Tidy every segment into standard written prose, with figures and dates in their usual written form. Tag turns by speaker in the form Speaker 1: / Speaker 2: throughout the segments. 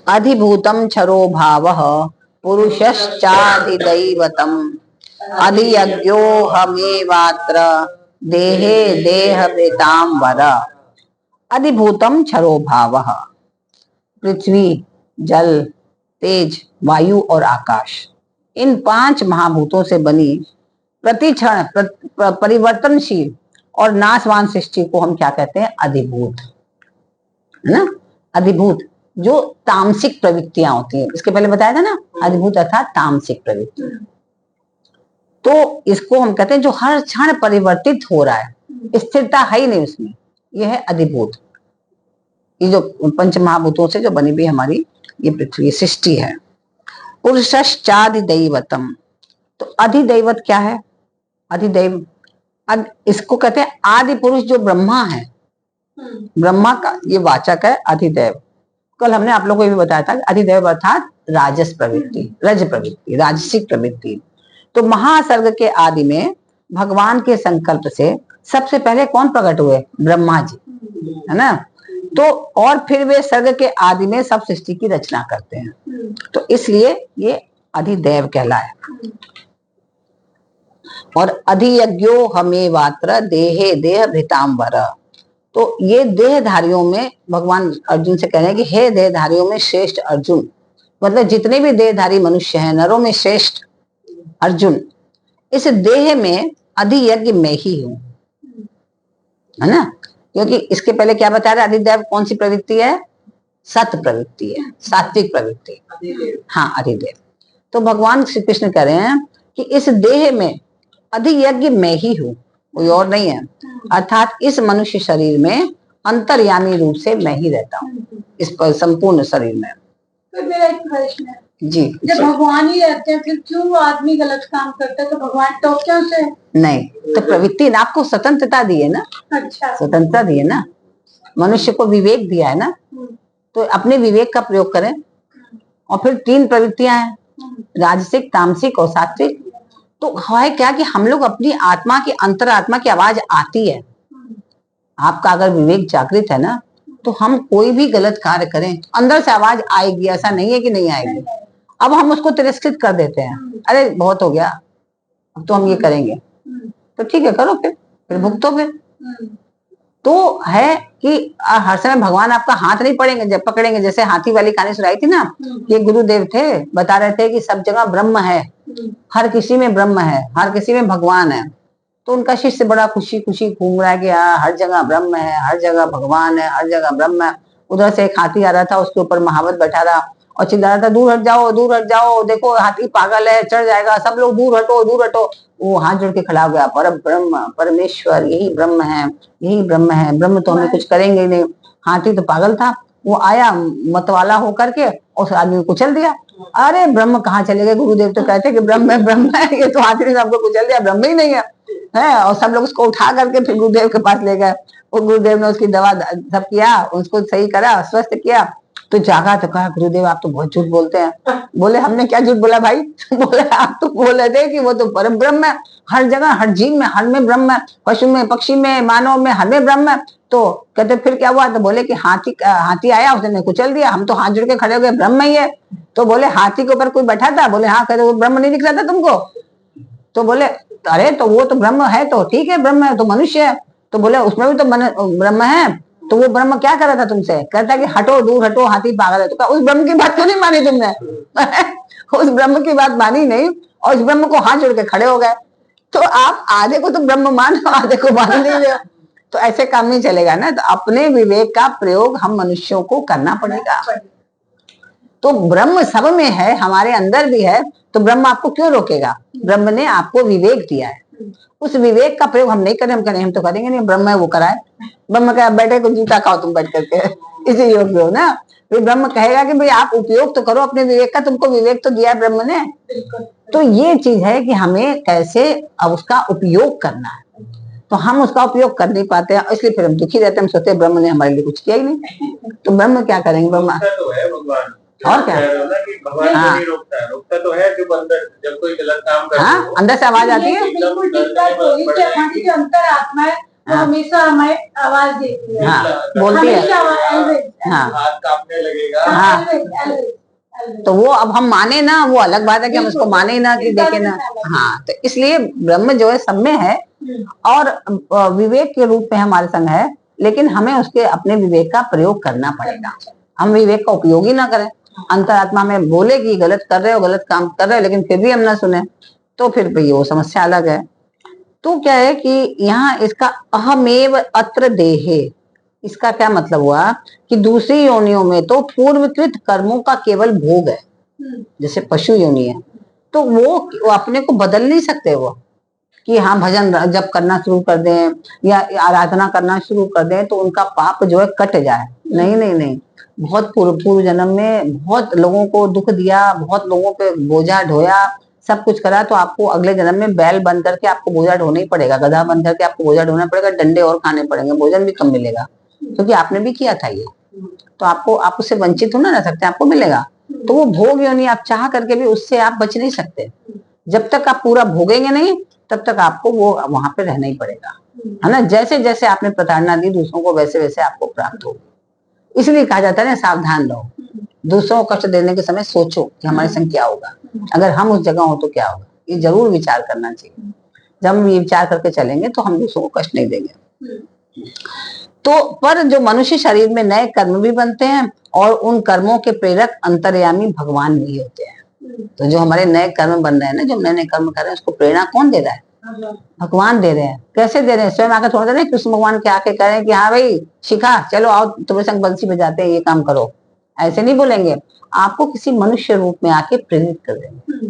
Speaker 1: अधिभूतम क्षरो भावः पुरुषश्चाधिदैवतम अधियज्ञो हमेवात्र देहे देहभृतां वर। अधिभूतम क्षरो भावः, पृथ्वी, जल, तेज, वायु और आकाश, इन 5 महाभूतों से बनी प्रतिक्षण परिवर्तनशील और नाशवान सृष्टि को हम क्या कहते हैं? अधिभूत, है ना। अधिभूत जो तामसिक प्रवृत्तियां होती हैं, इसके पहले बताया था ना, अधिभूत अर्थात तामसिक प्रवृत्ति। तो इसको हम कहते हैं जो हर क्षण परिवर्तित हो रहा है, स्थिरता है ही नहीं उसमें, यह है अधिभूत। ये जो 5 महाभूतों से जो बनी हुई हमारी ये पृथ्वी सृष्टि है। पुरुषश्चाधिदैवतम, तो अधिदैवत क्या है? अधिदैव इसको कहते हैं आदि पुरुष जो ब्रह्मा है, ब्रह्मा का ये वाचक है अधिदैव। कल हमने आप लोगों को भी बताया था अधिदैव अर्थात राजस प्रवृत्ति, रज प्रवृत्ति, राजसिक प्रवृत्ति। तो महासर्ग के आदि में भगवान के संकल्प से सबसे पहले कौन प्रकट हुए? ब्रह्मा जी, है ना। तो और फिर वे सर्ग के आदि में सब सृष्टि की रचना करते हैं, तो इसलिए ये अधिदैव कहलाए। और अधियज्ञो हमेवात्र देहे देहभृतां वर, तो ये देहधारियों में भगवान अर्जुन से कह रहे हैं कि हे देहधारियों में श्रेष्ठ अर्जुन, मतलब जितने भी देहधारी मनुष्य हैं, नरों में श्रेष्ठ अर्जुन, इस देह में अधियज्ञ मैं ही हूं, है ना। क्योंकि इसके पहले क्या बता रहे? अधिदैव कौन सी प्रवृत्ति है? सत प्रवृत्ति है, सात्विक प्रवृत्ति। हाँ, अधिदैव। तो भगवान श्री कृष्ण कह रहे हैं कि इस देह में अधियज्ञ मैं ही हूं, कोई और नहीं है। अर्थात इस मनुष्य शरीर में अंतर्यामी रूप से मैं ही रहता हूँ, इस पर संपूर्ण शरीर में।
Speaker 2: तो मेरा एक प्रश्न है
Speaker 1: जी,
Speaker 2: जब भगवान ही रहते हैं फिर क्यों आदमी गलत काम करता है? तो भगवान तो क्यों से
Speaker 1: नहीं, तो प्रवृत्ति ने आपको स्वतंत्रता दी है ना।
Speaker 2: अच्छा,
Speaker 1: स्वतंत्रता दी है ना, मनुष्य को विवेक दिया है ना, तो अपने विवेक का प्रयोग करें। और फिर 3 प्रवृत्तियां हैं, राजसिक, तामसिक और सात्विक। तो है क्या कि हम लोग अपनी आत्मा की, अंतरात्मा की आवाज आती है। आपका अगर विवेक जागृत है ना, तो हम कोई भी गलत कार्य करें अंदर से आवाज आएगी, ऐसा नहीं है कि नहीं आएगी। अब हम उसको तिरस्कृत कर देते हैं, अरे बहुत हो गया, अब तो हम ये करेंगे, तो ठीक है करो, फिर भुगतो फिर। तो है कि हर समय भगवान आपका हाथ नहीं पड़ेंगे, जब पकड़ेंगे। जैसे हाथी वाली कहानी सुनाई थी ना, ये गुरुदेव थे, बता रहे थे कि सब जगह ब्रह्म है, हर किसी में ब्रह्म है, हर किसी में भगवान है। तो उनका शिष्य बड़ा खुशी खुशी घूम रहा है कि हर जगह ब्रह्म है, हर जगह भगवान है, हर जगह ब्रह्म है। उधर से एक हाथी आ रहा था, उसके ऊपर महावत बैठा रहा और चिल्ला रहा था, दूर हट जाओ, दूर हट जाओ, देखो हाथी पागल है, चढ़ जाएगा, सब लोग दूर हटो, दूर हटो। वो हाथ जोड़ के खड़ा हो गया, पर ब्रह्म, परमेश्वर यही ब्रह्म है, यही ब्रह्म है, ब्रह्म तो हमें कुछ करेंगे ही नहीं। हाथी तो पागल था, वो आया मतवाला होकर के उस आदमी को कुचल दिया। अरे ब्रह्म कहाँ चले गए? गुरुदेव तो कहते कि ब्रह्म है, ब्रह्म है, ये तो हाथी ने सबको कुचल दिया, ब्रह्म ही नहीं है। और सब लोग उसको उठा करके फिर गुरुदेव के पास ले गए, और गुरुदेव ने उसकी दवा सब किया, उसको सही करा, स्वस्थ किया। तो जागा तो कहा, गुरुदेव आप तो बहुत झूठ बोलते हैं। बोले हमने क्या झूठ बोला भाई? बोले आप तो बोल रहे थे कि वो तो परम ब्रह्म है, हर जगह, हर जीव में, हर में ब्रह्म है, पशु में, पक्षी में, मानव में, हर में ब्रह्म है। तो कहते फिर क्या हुआ? तो बोले कि हाथी आया, उसने कुचल दिया, हम तो हाथ जोड़ के खड़े हो गए, ब्रह्म ही है। तो बोले हाथी के ऊपर कोई बैठा था? बोले हाँ। कहते वो ब्रह्म नहीं दिख रहा था तुमको? तो बोले अरे तो वो तो ब्रह्म है, तो ठीक है ब्रह्म है, तो मनुष्य है। तो बोले उसमें भी तो ब्रह्म है। तो वो ब्रह्म क्या कर रहा था तुमसे? कहता है कि हटो, दूर हटो, हाथी पागल है। तो उस ब्रह्म की बात क्यों नहीं मानी तुमने? उस ब्रह्म की बात मानी नहीं और उस ब्रह्म को हाथ जोड़ के खड़े हो गए। तो आप आधे को तो ब्रह्म मानो, आधे को मान नहीं रहे, तो ऐसे काम नहीं चलेगा ना। तो अपने विवेक का प्रयोग हम मनुष्यों को करना पड़ेगा। तो ब्रह्म सब में है, हमारे अंदर भी है, तो ब्रह्म आपको क्यों रोकेगा? ब्रह्म ने आपको विवेक दिया है, उस विवेक का प्रयोग हम नहीं करें, हम तो करेंगे नहीं। ब्रह्म है वो कराए, ब्रह्म कहे बैठे को जूता खाओ तुम बैठ करके, इसी योग्य हो ना। फिर ब्रह्म कहेगा कि भाई आप उपयोग तो करो अपने विवेक का, तुमको विवेक तो दिया है ब्रह्म ने। तो ये चीज है कि हमें कैसे उसका उपयोग करना है, तो हम उसका उपयोग कर नहीं पाते हैं, इसलिए फिर हम दुखी रहते हैं। हम सोचते हैं ब्रह्म ने हमारे लिए कुछ किया ही नहीं, तो ब्रह्म क्या करेंगे? ब्रह्म
Speaker 3: तो है भगवान,
Speaker 1: और क्या?
Speaker 3: भगवान हाँ, नहीं रोकता है, रोकता तो है जब अंदर, जब कोई गलत काम करता है,
Speaker 1: हाँ, अंदर से आवाज आती है।
Speaker 2: बिल्कुल ठीक बात बोली कि हमारी जो अंतरात्मा है वो हमेशा हमें आवाज देती है,
Speaker 1: हाँ बोलती है,
Speaker 2: हमेशा always,
Speaker 1: हाँ
Speaker 3: हाथ कांपने लगेगा।
Speaker 1: हाँ।
Speaker 2: always, always, always।
Speaker 1: तो वो अब हम माने ना, वो अलग बात है कि हम उसको माने ही ना कि देखे ना। हाँ, तो इसलिए ब्रह्म जो है सब में है और विवेक के रूप में हमारे संग है, लेकिन हमें उसके अपने विवेक का प्रयोग करना पड़ेगा। हम विवेक का उपयोग ही ना करें, अंतरात्मा में बोले कि गलत कर रहे हो, गलत काम कर रहे हो, लेकिन फिर भी हम ना सुने, तो फिर भाई वो समस्या अलग है। तो क्या है कि यहाँ इसका अहमेव अत्र देहे, इसका क्या मतलब हुआ कि दूसरी योनियों में तो पूर्वकृत कर्मों का केवल भोग है, जैसे पशु योनि है, तो वो अपने को बदल नहीं सकते वो कि हाँ भजन जब करना शुरू कर दें या आराधना करना शुरू कर दें तो उनका पाप जो है कट जाए। नहीं नहीं नहीं, बहुत पूर्व जन्म में बहुत लोगों को दुख दिया, बहुत लोगों पे बोझा ढोया, सब कुछ करा, तो आपको अगले जन्म में बैल बन करके आपको बोझा ढोना ही पड़ेगा, गधा बन करके आपको बोझा ढोना पड़ेगा, डंडे और खाने पड़ेंगे, भोजन भी कम मिलेगा, क्योंकि आपने भी किया था ये, तो आपको आप उससे वंचित हो ना सकते, आपको मिलेगा। तो वो भोग योनि आप चाह करके भी उससे आप बच नहीं सकते, जब तक आप पूरा भोगेंगे नहीं तब तक आपको वो वहां पे रहना ही पड़ेगा, है ना। जैसे जैसे आपने प्रताड़ना दी दूसरों को वैसे वैसे आपको प्राप्त होगी। इसलिए कहा जाता है ना सावधान रहो, दूसरों को कष्ट देने के समय सोचो कि हमारे संग क्या होगा, अगर हम उस जगह हो तो क्या होगा, ये जरूर विचार करना चाहिए। जब हम ये विचार करके चलेंगे तो हम दूसरों को कष्ट नहीं देंगे। तो पर जो मनुष्य शरीर में नए कर्म भी बनते हैं और उन कर्मों के प्रेरक अंतर्यामी भगवान भी होते हैं। तो जो हमारे नए कर्म बन रहे हैं ना, जो नए नए कर्म कर रहे हैं, उसको प्रेरणा कौन दे रहा है? भगवान दे रहे हैं। कैसे दे रहे हैं? स्वयं आकर थोड़ा दे रहे हैं, कृष्ण भगवान के आके कह रहे हैं कि हाँ भाई शिखा चलो आओ तुम्हें संग बंसी बजाते हैं, ये काम करो, ऐसे नहीं बोलेंगे, आपको किसी मनुष्य रूप में आके प्रेरित कर देंगे।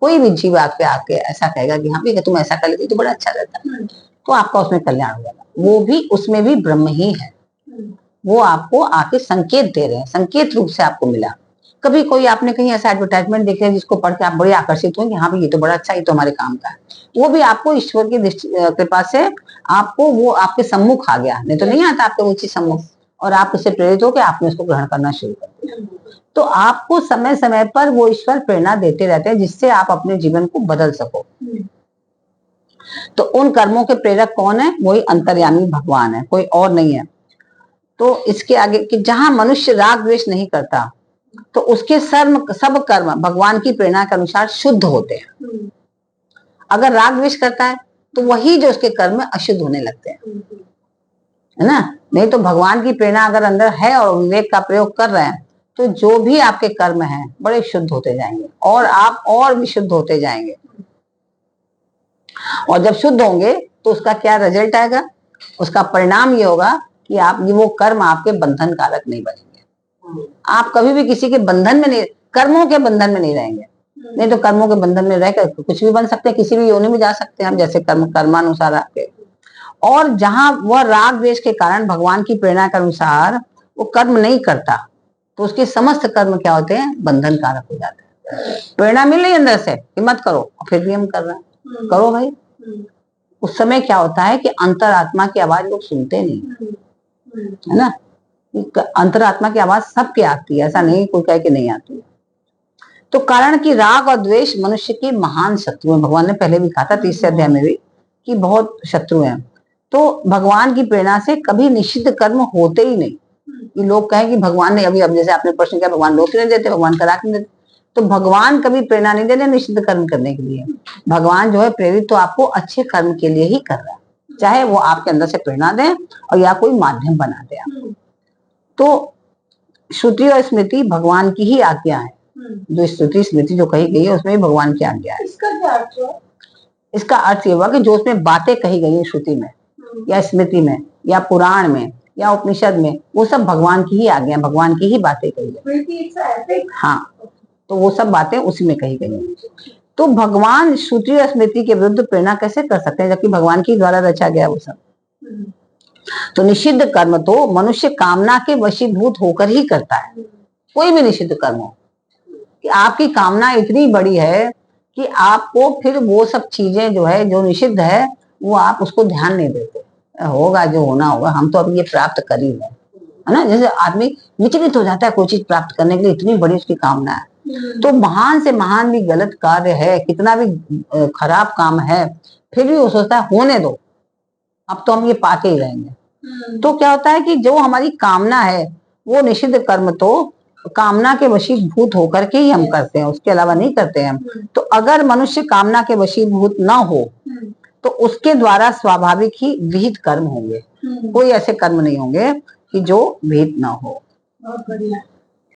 Speaker 1: कोई भी जीव आके ऐसा कहेगा कि हाँ भैया तुम ऐसा कर लेते तो बड़ा अच्छा रहता, तो आपका उसमें कल्याण हो जाएगा। वो भी उसमें भी ब्रह्म ही है, वो आपको आके संकेत दे रहे हैं, संकेत रूप से आपको मिला। कभी कोई आपने कहीं ऐसा एडवर्टाइजमेंट देखे जिसको पढ़ के आप बड़े आकर्षित होंगे, हाँ भाई ये तो बड़ा अच्छा, ये तो हमारे काम का है, वो भी आपको ईश्वर की कृपा से आपको वो आपके सम्मुख आ गया, नहीं तो नहीं आता आपके वो चीज सम्मुख, और आप उससे प्रेरित होकर आपने उसको ग्रहण करना शुरू कर दिया। तो आपको समय समय पर वो ईश्वर प्रेरणा देते रहते हैं जिससे आप अपने जीवन को बदल सको। तो उन कर्मों के प्रेरक कौन है? वही अंतर्यामी भगवान है, कोई और नहीं है। तो इसके आगे कि जहां मनुष्य राग द्वेष नहीं करता तो उसके सब कर्म भगवान की प्रेरणा के अनुसार शुद्ध होते हैं। अगर राग द्वेष करता है तो वही जो उसके कर्म अशुद्ध होने लगते हैं, है ना। नहीं तो भगवान की प्रेरणा अगर अंदर है और विवेक का प्रयोग कर रहे हैं तो जो भी आपके कर्म हैं बड़े शुद्ध होते जाएंगे और आप और भी शुद्ध होते जाएंगे। और जब शुद्ध होंगे तो उसका क्या रिजल्ट आएगा? उसका परिणाम ये होगा कि आप वो कर्म आपके बंधन कारक नहीं बनेंगे। आप कभी भी किसी के बंधन में नहीं, कर्मों के बंधन में नहीं रहेंगे। नहीं तो कर्मों के बंधन में रहकर कुछ भी बन सकते हैं, किसी भी योनि में जा सकते हैं हम, जैसे कर्मानुसार आपके। और जहां वह राग द्वेष के कारण भगवान की प्रेरणा के अनुसार वो कर्म नहीं करता तो उसके समस्त कर्म क्या होते हैं? बंधन कारक हो जाते हैं। प्रेरणा मिल रही अंदर से कि मत करो, फिर भी हम कर रहे हैं, करो भाई। उस समय क्या होता है कि अंतरात्मा की आवाज लोग सुनते नहीं, है ना। अंतरात्मा की आवाज सबके आती है, ऐसा नहीं कोई कहे कि नहीं आती। तो कारण कि राग और द्वेष मनुष्य की महान शत्रु है। भगवान ने पहले भी कहा था 30 अध्याय में भी कि बहुत शत्रु हैं। तो भगवान की प्रेरणा से कभी निषिद्ध कर्म होते ही नहीं। ये लोग कहें कि भगवान ने अब जैसे आपने प्रश्न किया भगवान रोक नहीं देते, भगवान करा नहीं देते, तो भगवान कभी प्रेरणा नहीं देते निषिद्ध कर्म करने के लिए। भगवान जो है प्रेरित तो आपको अच्छे कर्म के लिए ही कर रहा है, चाहे वो आपके अंदर से प्रेरणा दे और या कोई माध्यम बना दे आपको। तो श्रुति और स्मृति भगवान की ही आज्ञा है। जो श्रुति स्मृति जो कही गई है उसमें भी भगवान की आज्ञा है।
Speaker 2: इसका क्या अर्थ है?
Speaker 1: इसका अर्थ ये हुआ कि जो उसमें बातें कही गई है श्रुति में या स्मृति में या पुराण में या उपनिषद में, वो सब भगवान की ही आज्ञा, भगवान की ही बातें कही है। हाँ, तो वो सब बातें उसी में कही गई है। तो भगवान श्रुति और स्मृति के विरुद्ध प्रेरणा कैसे कर सकते हैं जबकि भगवान की द्वारा रचा गया वो सब। तो निषिद्ध कर्म तो मनुष्य कामना के वशीभूत होकर ही करता है। कोई भी निषिद्ध कर्म हो कि आपकी कामना इतनी बड़ी है कि आपको फिर वो सब चीजें जो है जो निषिद्ध है वो आप उसको ध्यान नहीं देते, होगा जो होना होगा, हम तो अब ये प्राप्त कर ही है ना। जैसे आदमी विचलित हो जाता है कोई चीज प्राप्त करने के लिए, इतनी बड़ी उसकी कामना है। तो महान से महान भी गलत कार्य है, कितना भी खराब काम है, फिर भी वो सोचता है होने दो, अब तो हम ये पाके ही रहेंगे।
Speaker 2: हम्म,
Speaker 1: तो क्या होता है कि जो हमारी कामना है वो निषिद्ध कर्म तो कामना के वशीभूत होकर के ही हम करते हैं, उसके अलावा नहीं करते हैं हम। तो अगर मनुष्य कामना के वशीभूत ना हो
Speaker 2: हम्म,
Speaker 1: तो उसके द्वारा स्वाभाविक ही विहित कर्म होंगे,
Speaker 2: हम्म,
Speaker 1: कोई ऐसे कर्म नहीं होंगे कि जो विहित ना हो।
Speaker 2: बहुत बढ़िया।